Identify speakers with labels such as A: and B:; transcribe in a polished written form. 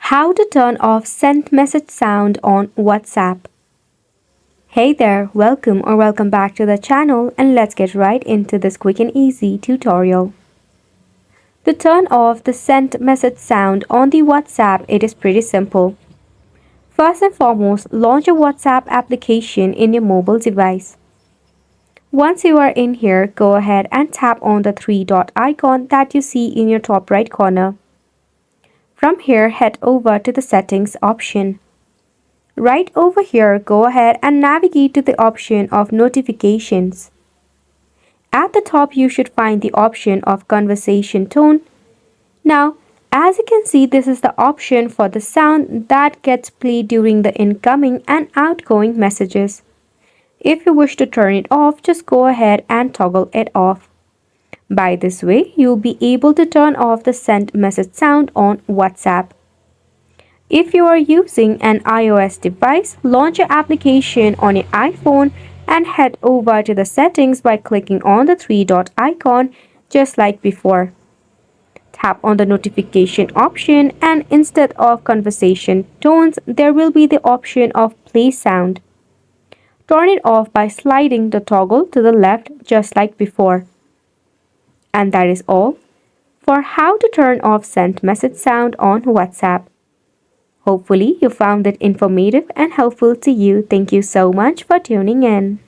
A: How to turn off sent message sound on WhatsApp. Hey there, welcome back to the channel, and let's get right into this quick and easy tutorial. To turn off the sent message sound on the WhatsApp, it is pretty simple. First and foremost, launch a WhatsApp application in your mobile device. Once you are in here, go ahead and tap on the three dot icon that you see in your top right corner. From here, head over to the settings option. Right over here, go ahead and navigate to the option of notifications. At the top, you should find the option of conversation tone. Now, as you can see, this is the option for the sound that gets played during the incoming and outgoing messages. If you wish to turn it off, just go ahead and toggle it off. By this way, you'll be able to turn off the sent message sound on WhatsApp. If you are using an iOS device, launch your application on your iPhone and head over to the settings by clicking on the three dot icon just like before. Tap on the notification option, and instead of conversation tones, there will be the option of play sound. Turn it off by sliding the toggle to the left just like before. And that is all for how to turn off sent message sound on WhatsApp. Hopefully you found it informative and helpful to you. Thank you so much for tuning in.